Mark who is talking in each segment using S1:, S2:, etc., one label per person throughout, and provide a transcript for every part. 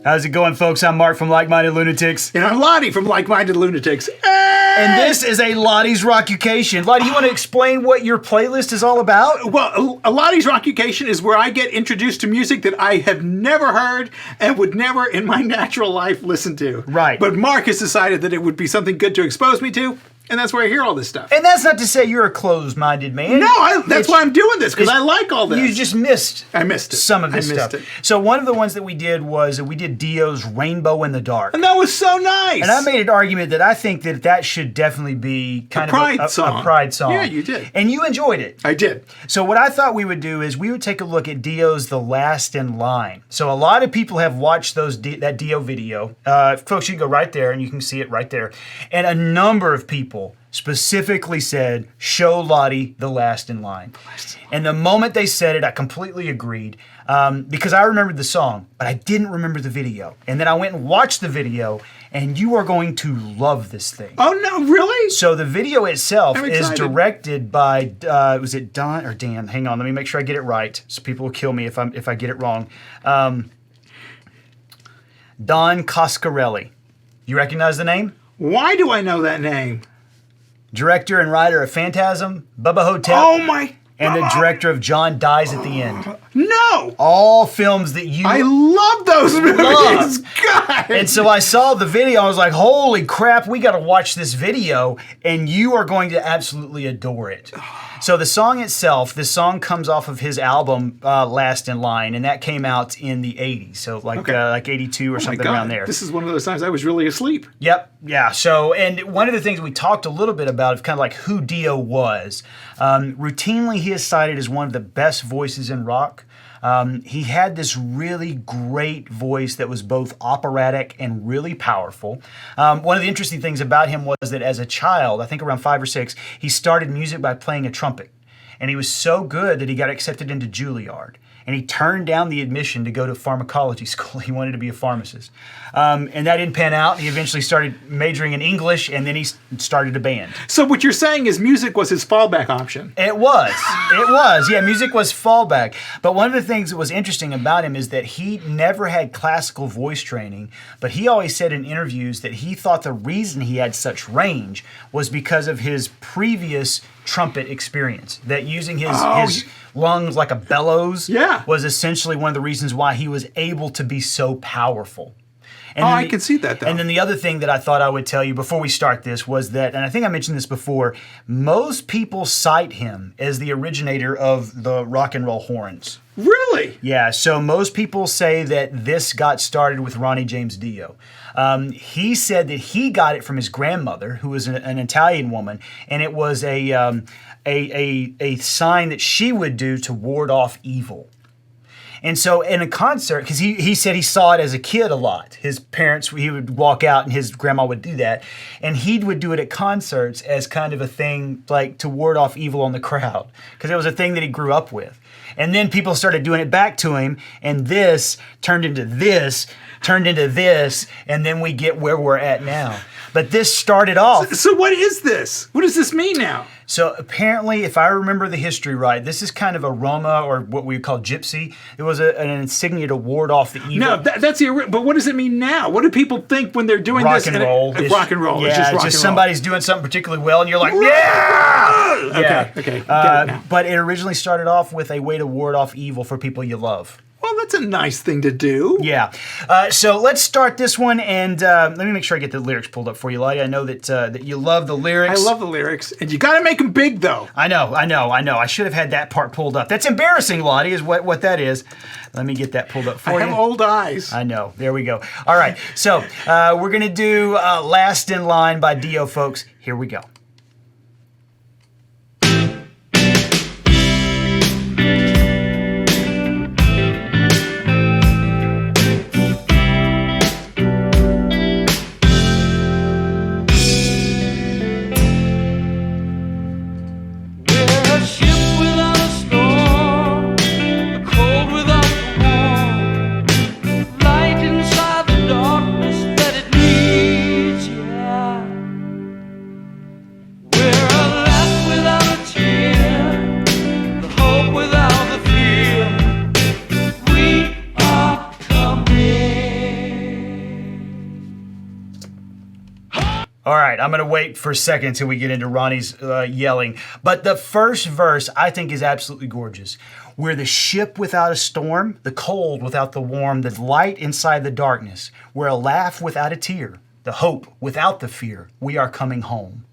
S1: How's it going, folks? I'm Mark from Like Minded Lunatics.
S2: And I'm Ladi from Like Minded Lunatics.
S1: And this is a Ladi's Rockucation. Ladi, you want to explain what your playlist is all about?
S2: Well, a Ladi's Rockucation is where I get introduced to music that I have never heard and would never in my natural life listen to.
S1: Right.
S2: But Mark has decided that it would be something good to expose me to, and that's where I hear all this stuff.
S1: And that's not to say you're a closed-minded man.
S2: No, that's why I'm doing this, because I like all this.
S1: You just missed
S2: I missed it.
S1: some of this stuff. So one of the ones that we did was we did Dio's Rainbow in the Dark.
S2: And that was so nice.
S1: And I made an argument that I think that should definitely be kind of a pride song.
S2: Yeah, you did.
S1: And you enjoyed it.
S2: I did.
S1: So what I thought we would do is we would take a look at Dio's The Last in Line. So a lot of people have watched that Dio video. Folks, you can go right there and you can see it right there. And a number of people specifically said, show Ladi The Last in Line. And the moment they said it, I completely agreed because I remembered the song, but I didn't remember the video. And then I went and watched the video, and you are going to love this thing.
S2: Oh, no, really?
S1: So the video itself is directed by, was it Don or Dan? Hang on, let me make sure I get it right, so people will kill me if I get it wrong. Don Coscarelli. You recognize the name?
S2: Why do I know that name?
S1: Director and writer of Phantasm, Bubba Ho-Tep.
S2: Oh my!
S1: And the director of John Dies at the End.
S2: No!
S1: All films that you
S2: I love those movies! God!
S1: And so I saw the video, I was like, holy crap, we gotta watch this video, and you are going to absolutely adore it. So the song itself, this song comes off of his album, Last in Line, and that came out in the 80s, so like 82 or something around there.
S2: This is one of those times I was really asleep.
S1: Yep, yeah. So, and one of the things we talked a little bit about is kind of like who Dio was. Routinely, he is cited as one of the best voices in rock. He had this really great voice that was both operatic and really powerful. One of the interesting things about him was that as a child, I think around 5 or 6, he started music by playing a trumpet. And he was so good that he got accepted into Juilliard. And he turned down the admission to go to pharmacology school. He wanted to be a pharmacist. And that didn't pan out. He eventually started majoring in English, and then he started a band.
S2: So what you're saying is music was his fallback option.
S1: It was. It was. Yeah, music was fallback. But one of the things that was interesting about him is that he never had classical voice training, but he always said in interviews that he thought the reason he had such range was because of his previous trumpet experience, that using his lungs like a bellows was essentially one of the reasons why he was able to be so powerful. And
S2: I can see that, though.
S1: And then the other thing that I thought I would tell you before we start this was that, and I think I mentioned this before, most people cite him as the originator of the rock and roll horns.
S2: Really?
S1: Yeah, so most people say that this got started with Ronnie James Dio. He said that he got it from his grandmother, who was an Italian woman, and it was a sign that she would do to ward off evil. And so in a concert, because he said he saw it as a kid a lot. His parents, he would walk out and his grandma would do that. And he would do it at concerts as kind of a thing like to ward off evil on the crowd. Because it was a thing that he grew up with. And then people started doing it back to him. And this turned into this, and then we get where we're at now. But this started off.
S2: So what is this? What does this mean now?
S1: So apparently, if I remember the history right, this is kind of a Roma, or what we would call gypsy. It was an insignia to ward off the evil.
S2: No, that's the. But what does it mean now? What do people think when they're doing
S1: rock
S2: this?
S1: And roll.
S2: Rock and roll.
S1: Yeah,
S2: it's just rock and roll.
S1: Somebody's doing something particularly well, and you're like, yeah.
S2: Okay.
S1: But it originally started off with a way to ward off evil for people you love.
S2: Well, that's a nice thing to do.
S1: Yeah. So let's start this one, and let me make sure I get the lyrics pulled up for you, Ladi. I know that you love the lyrics.
S2: I love the lyrics, and you got to make them big, though.
S1: I know. I should have had that part pulled up. That's embarrassing, Ladi, is what that is. Let me get that pulled up for you.
S2: I have old eyes.
S1: I know. There we go. All right. So we're going to do Last in Line by Dio, folks. Here we go. I'm going to wait for a second until we get into Ronnie's yelling. But the first verse, I think, is absolutely gorgeous. We're the ship without a storm, the cold without the warm, the light inside the darkness. We're a laugh without a tear, the hope without the fear. We are coming home.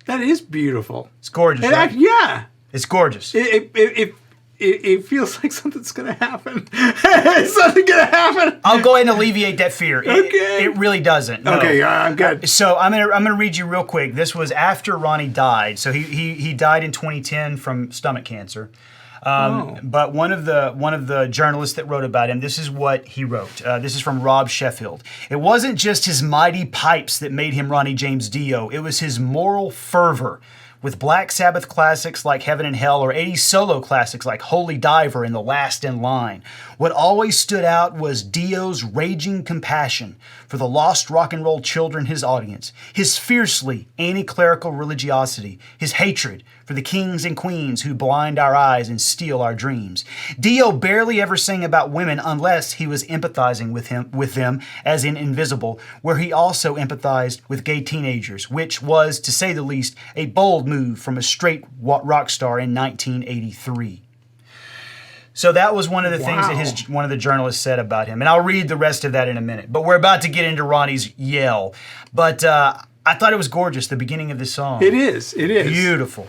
S2: That is beautiful.
S1: It's gorgeous, right?
S2: Yeah.
S1: It's gorgeous.
S2: It feels like something's going to happen. Is something going to happen?
S1: I'll go ahead and alleviate that fear.
S2: Okay.
S1: It really doesn't. No.
S2: Okay, I'm good.
S1: So I'm gonna read you real quick. This was after Ronnie died. So he died in 2010 from stomach cancer. But one of the journalists that wrote about him, this is what he wrote. This is from Rob Sheffield. It wasn't just his mighty pipes that made him Ronnie James Dio. It was his moral fervor. With Black Sabbath classics like Heaven and Hell or 80s solo classics like Holy Diver and The Last in Line, what always stood out was Dio's raging compassion for the lost rock and roll children, his audience, his fiercely anti-clerical religiosity, his hatred for the kings and queens who blind our eyes and steal our dreams. Dio barely ever sang about women unless he was empathizing with them, as in Invisible, where he also empathized with gay teenagers, which was, to say the least, a bold move from a straight rock star in 1983. So that was one of the things that one of the journalists said about him. And I'll read the rest of that in a minute. But we're about to get into Ronnie's yell. But I thought it was gorgeous, the beginning of this song.
S2: It is.
S1: Beautiful.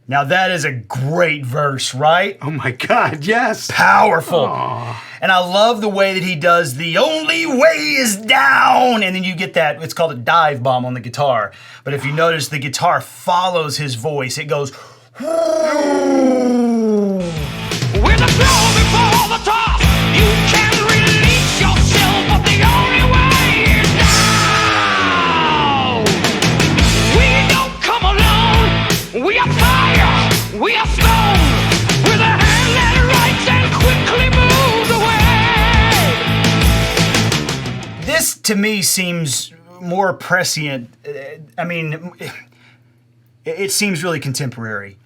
S1: Now that is a great verse, right?
S2: Oh my God, yes.
S1: Powerful.
S2: Aww.
S1: And I love the way that he does the only way is down. And then you get that, it's called a dive bomb on the guitar. But if you notice, the guitar follows his voice. It goes,
S3: with the flow before the toss, you can release yourself, but the only way is down. We don't come alone, we are fire, we are stone, with a hand that writes and quickly moves away.
S1: This to me seems more prescient. I mean, it seems really contemporary.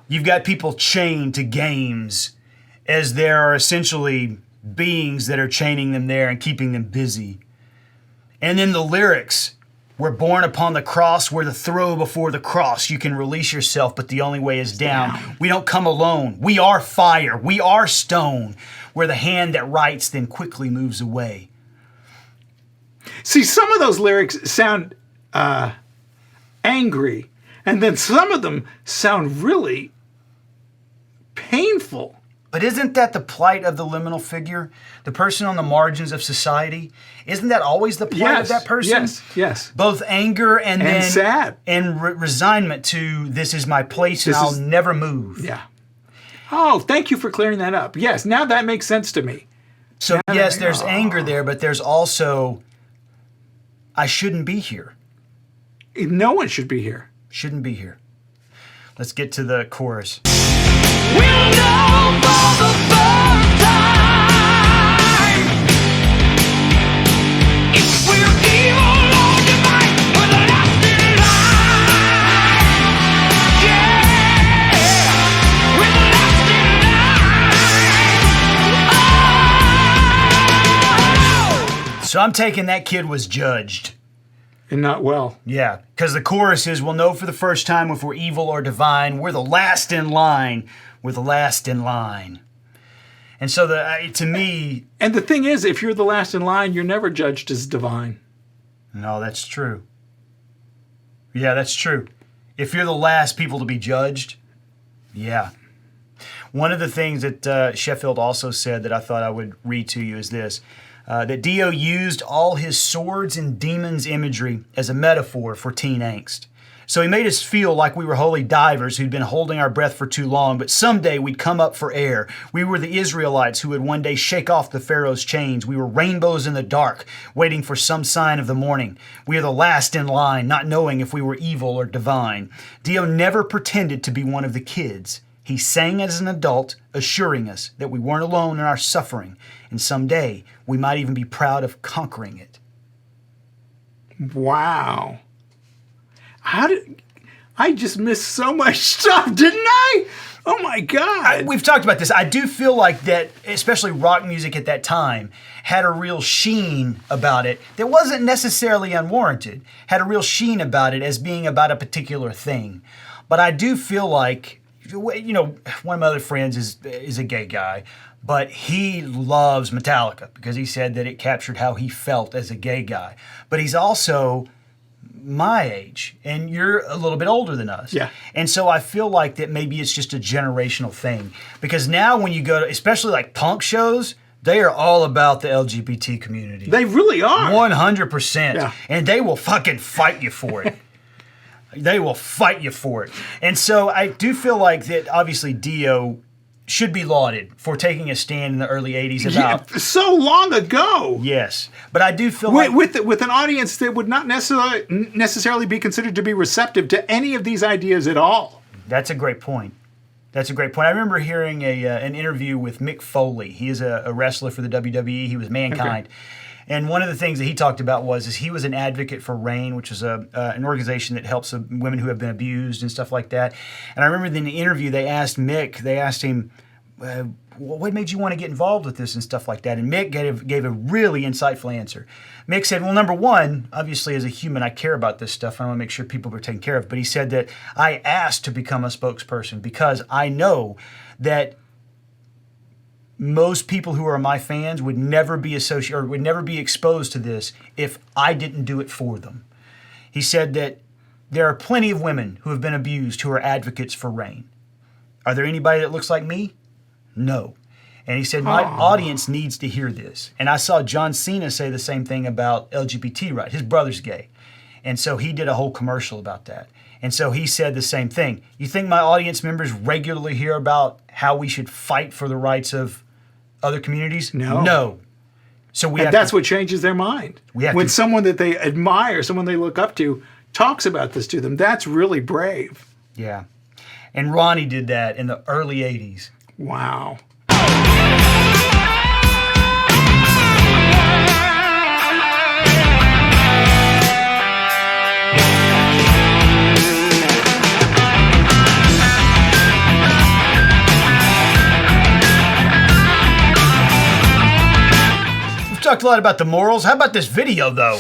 S1: You've got people chained to games as there are essentially beings that are chaining them there and keeping them busy. And then the lyrics, we're born upon the cross, we're the throw before the cross. You can release yourself, but the only way is down. We don't come alone. We are fire. We are stone. We're the hand that writes, then quickly moves away.
S2: See, some of those lyrics sound angry, and then some of them sound really painful.
S1: But isn't that the plight of the liminal figure? The person on the margins of society? Isn't that always the plight of that person?
S2: Yes.
S1: Both anger and then
S2: sad.
S1: And resignment to this is my place and I'll never move.
S2: Yeah. Oh, thank you for clearing that up. Yes, now that makes sense to me.
S1: So yes, there's anger there, but there's also I shouldn't be here.
S2: No one should be here.
S1: Shouldn't be here. Let's get to the chorus.
S3: We'll know for the first time if we're evil or divine, we're the last in line. Yeah, we're the last in line. Oh.
S1: So I'm taking that kid was judged.
S2: And not well.
S1: Yeah, because the chorus is, we'll know for the first time if we're evil or divine. We're the last in line. We're the last in line. And so to me...
S2: And the thing is, if you're the last in line, you're never judged as divine.
S1: No, that's true. Yeah, that's true. If you're the last people to be judged, yeah. One of the things that Sheffield also said that I thought I would read to you is this. That Dio used all his swords and demons imagery as a metaphor for teen angst. So he made us feel like we were holy divers who'd been holding our breath for too long, but someday we'd come up for air. We were the Israelites who would one day shake off the Pharaoh's chains. We were rainbows in the dark, waiting for some sign of the morning. We are the last in line, not knowing if we were evil or divine. Dio never pretended to be one of the kids. He sang as an adult, assuring us that we weren't alone in our suffering, and someday we might even be proud of conquering it.
S2: Wow. I just missed so much stuff, didn't I? Oh my God.
S1: We've talked about this. I do feel like that, especially rock music at that time, had a real sheen about it that wasn't necessarily unwarranted, had a real sheen about it as being about a particular thing. But I do feel like, you know, one of my other friends is a gay guy, but he loves Metallica because he said that it captured how he felt as a gay guy. But he's also my age, and you're a little bit older than us.
S2: Yeah.
S1: And so I feel like that maybe it's just a generational thing. Because now when you go to, especially like punk shows, they are all about the LGBT community.
S2: They really are.
S1: 100%.
S2: Yeah.
S1: And they will fucking fight you for it. They will fight you for it. And so I do feel like that obviously Dio should be lauded for taking a stand in the early 80s about...
S2: Yeah, so long ago.
S1: Yes. But I do feel like...
S2: With an audience that would not necessarily be considered to be receptive to any of these ideas at all.
S1: That's a great point. That's a great point. I remember hearing an interview with Mick Foley. He is a wrestler for the WWE. He was Mankind. Okay. And one of the things that he talked about was he was an advocate for RAINN, which is an organization that helps women who have been abused and stuff like that. And I remember in the interview they asked him, what made you want to get involved with this and stuff like that? And Mick gave a really insightful answer. Mick said, well, number one, obviously as a human, I care about this stuff. I want to make sure people are taken care of. But he said that I asked to become a spokesperson because I know that most people who are my fans would never be associated or would never be exposed to this if I didn't do it for them. He said that there are plenty of women who have been abused who are advocates for RAINN. Are there anybody that looks like me? No. And he said, my audience needs to hear this. And I saw John Cena say the same thing about LGBT rights. His brother's gay. And so he did a whole commercial about that. And so he said the same thing. You think my audience members regularly hear about how we should fight for the rights of other communities? No. So
S2: that's what changes their mind. When someone that they admire, someone they look up to, talks about this to them, that's really brave.
S1: Yeah. And Ronnie did that in the early 80s.
S2: Wow.
S1: Talked a lot about the morals. How about this video, though?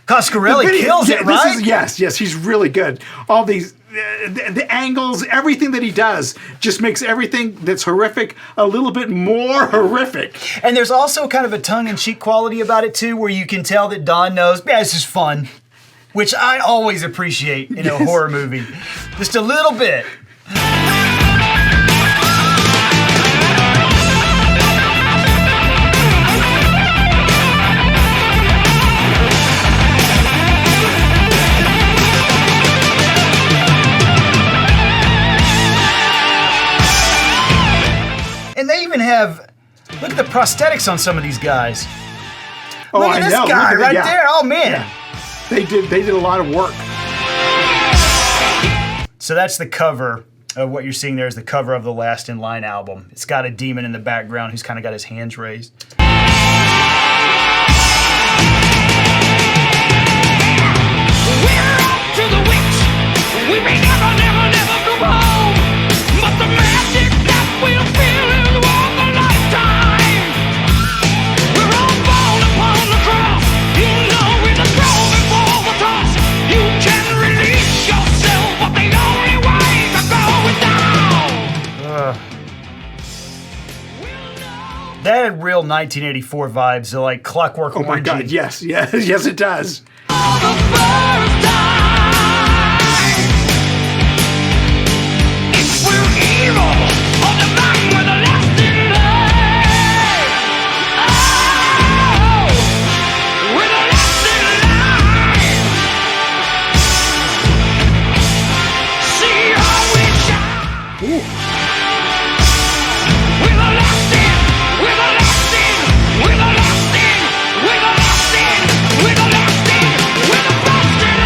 S1: Coscarelli kills it, right?
S2: Yes, he's really good. All these, the angles, everything that he does just makes everything that's horrific a little bit more horrific.
S1: And there's also kind of a tongue-in-cheek quality about it, too, where you can tell that Don knows, yeah, this is fun, which I always appreciate in a horror movie. Just a little bit. And they even have, look at the prosthetics on some of these guys.
S2: Oh,
S1: look at this guy right there. Oh, man.
S2: Yeah. They did a lot of work.
S1: So that's the cover of what you're seeing there is the cover of the Last in Line album. It's got a demon in the background who's kind of got his hands raised.
S3: We're off to the witch. We may never go home. But the magic that we'll feel is worth a lifetime. We're all born upon the cross. You know we're the throne before the toss. You can release yourself, but the only way to go is down.
S1: That had real 1984 vibes, so like Clockwork Orange.
S2: Oh my God, yes, it does.
S3: For the first time, if we're evil We're the last in, we're the last in, we're the last in, we're the last in, we're the last in, we're the first in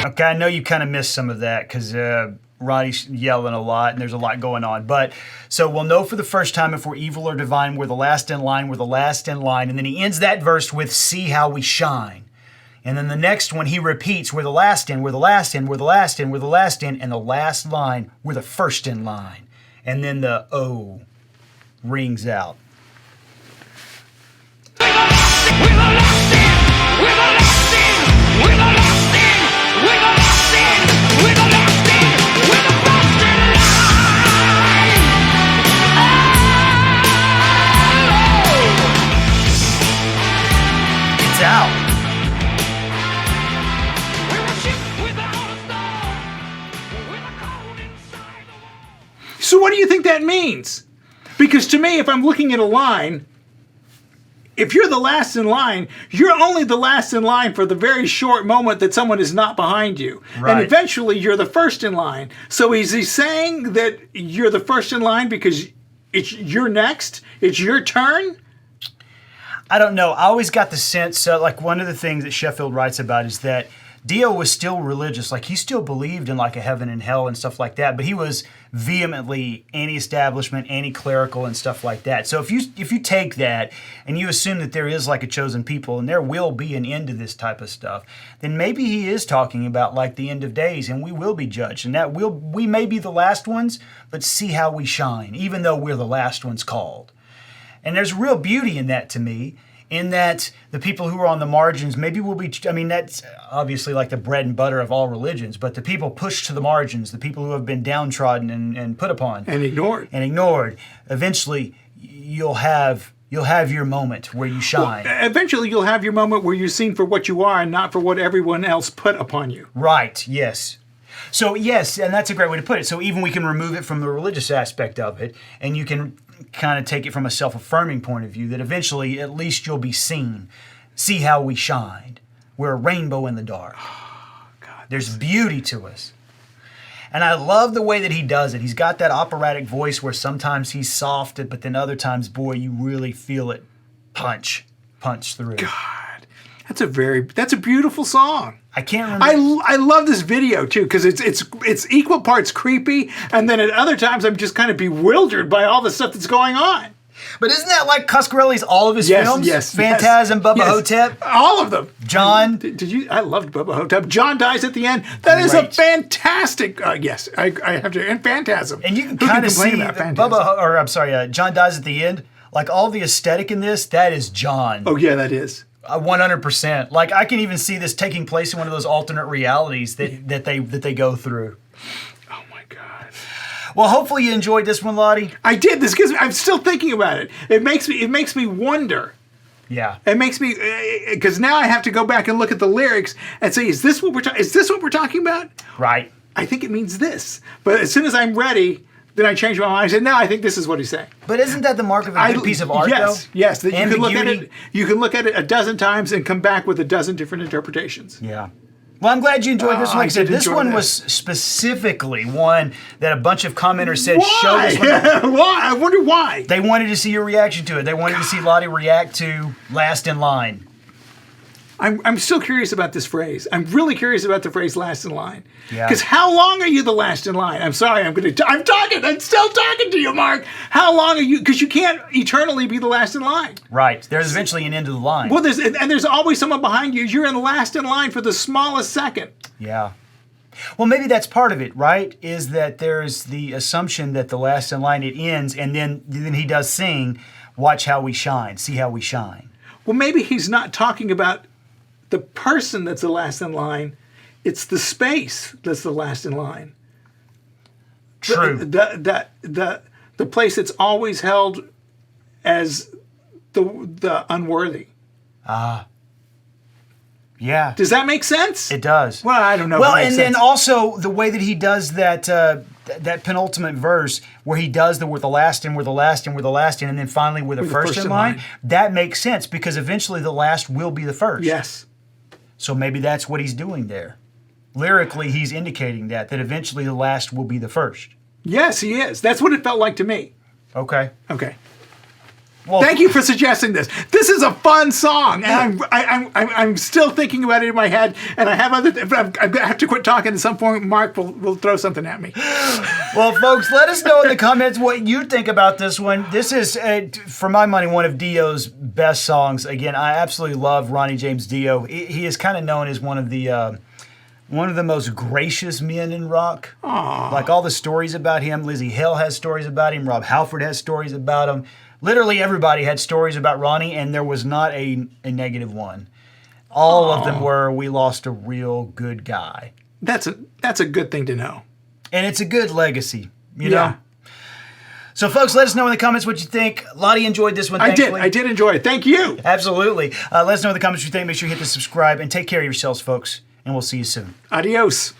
S3: line.
S1: Okay, I know you kind of missed some of that because Ronnie's yelling a lot and there's a lot going on. But so we'll know for the first time if we're evil or divine, we're the last in line, we're the last in line. And then he ends that verse with, see how we shine. And then the next one he repeats, we're the last in, we're the last in, we're the last in, we're the last in. And the last line, we're the first in line. And then the O rings out.
S3: We're the last in, we're the last in, we're the last in, we're the last in, we're the last in, we're the last in, we're the first in line.
S1: It's out.
S3: We're a ship without a star, with a cold inside the wall.
S2: So what do you think that means? Because to me, if I'm looking at a line, if you're the last in line, you're only the last in line for the very short moment that someone is not behind you.
S1: Right.
S2: And eventually you're the first in line. So is he saying that you're the first in line because you're next? It's your turn?
S1: I don't know. I always got the sense, like one of the things that Sheffield writes about is that Dio was still religious. Like he still believed in like a heaven and hell and stuff like that, but he was vehemently anti-establishment, anti-clerical and stuff like that. So if you take that and you assume that there is like a chosen people and there will be an end to this type of stuff, then maybe he is talking about like the end of days and we will be judged and that we may be the last ones, but see how we shine, even though we're the last ones called. And there's real beauty in that to me, in that the people who are on the margins maybe will be, I mean, that's obviously like the bread and butter of all religions, but the people pushed to the margins, the people who have been downtrodden and put upon.
S2: And ignored.
S1: Eventually, you'll have your moment where you shine.
S2: Well, eventually you'll have your moment where you're seen for what you are and not for what everyone else put upon you.
S1: Right, yes. So yes, and that's a great way to put it. So even we can remove it from the religious aspect of it, and you can kind of take it from a self-affirming point of view that eventually at least you'll be seen. See how we shined. We're a rainbow in the dark.
S2: Oh, God,
S1: there's beauty to us. And I love the way that he does it. He's got that operatic voice where sometimes he's soft, but then other times, boy, you really feel it punch through.
S2: God, that's a beautiful song.
S1: I can't remember.
S2: I love this video too because it's equal parts creepy, and then at other times I'm just kind of bewildered by all the stuff that's going on.
S1: But isn't that like Coscarelli's all of his films?
S2: Yes,
S1: Phantasm, Bubba
S2: yes.
S1: Ho-Tep,
S2: all of them.
S1: John.
S2: Did you? I loved Bubba Ho-Tep. John dies at the end. That is a
S1: Great.
S2: fantastic. Yes, I have to. And Phantasm.
S1: And you can
S2: Who
S1: kind of see
S2: complain about Phantasm?
S1: John dies at the end. Like all the aesthetic in this, that is John.
S2: Oh yeah, that is.
S1: 100%. Like I can even see this taking place in one of those alternate realities that they go through.
S2: Oh my God.
S1: Well, hopefully you enjoyed this one, Ladi.
S2: I did. This gives me. I'm still thinking about it. It makes me wonder.
S1: Yeah.
S2: It makes me because now I have to go back and look at the lyrics and say, is this what we're talking about?
S1: Right.
S2: I think it means this. But as soon as I'm ready, then I changed my mind. I said, no, I think this is what he's saying.
S1: But isn't that the mark of a good piece of art, though?
S2: Yes. That you can look at
S1: Ambiguity.
S2: it. You can look at it a dozen times and come back with a dozen different interpretations.
S1: Yeah. Well, I'm glad you enjoyed this one. Like I said,
S2: did
S1: this
S2: enjoy
S1: one
S2: that.
S1: was specifically one that a bunch of commenters said,
S2: Why?
S1: show this one.
S2: Why? I wonder why.
S1: They wanted to see your reaction to it. They wanted to see Ladi react to Last in Line.
S2: I'm still curious about this phrase. I'm really curious about the phrase "last in line."
S1: Yeah.
S2: Because how long are you the last in line? I'm sorry. I'm talking. I'm still talking to you, Mark. How long are you? Because you can't eternally be the last in line.
S1: Right. There's eventually an end to the line.
S2: Well, there's always someone behind you. You're in last in line for the smallest second.
S1: Yeah. Well, maybe that's part of it, right? Is that there's the assumption that the last in line, it ends, and then he does sing, watch how we shine, see how we shine.
S2: Well, maybe he's not talking about the person that's the last in line. It's the space that's the last in line.
S1: True.
S2: The place that's always held as the unworthy.
S1: Yeah.
S2: Does that make sense?
S1: It does.
S2: Well, I don't know.
S1: Well,
S2: if it makes
S1: and then
S2: sense.
S1: also the way that he does that that penultimate verse where he does we're the last in, we're the last in, we're the last in, and then finally we're the first in line. That makes sense because eventually the last will be the first.
S2: Yes.
S1: So maybe that's what he's doing there. Lyrically, he's indicating that eventually the last will be the first.
S2: Yes, he is. That's what it felt like to me.
S1: Okay.
S2: Okay.
S1: Well,
S2: Thank you for suggesting this. This is a fun song, and I'm still thinking about it in my head. And I have I have to quit talking. At some point, Mark will throw something at me.
S1: Well, folks, let us know in the comments what you think about this one. This is, for my money, one of Dio's best songs. Again, I absolutely love Ronnie James Dio. He is kind of known as one of the most gracious men in rock.
S2: Aww.
S1: Like all the stories about him. Lizzie Hale has stories about him. Rob Halford has stories about him. Literally everybody had stories about Ronnie, and there was not a negative one. All of them were, we lost a real good guy.
S2: That's a good thing to know.
S1: And it's a good legacy, you know? So, folks, let us know in the comments what you think. Ladi enjoyed this one, thankfully.
S2: I did enjoy it. Thank you.
S1: Absolutely. Let us know in the comments what you think. Make sure you hit the subscribe, and take care of yourselves, folks. And we'll see you soon.
S2: Adios.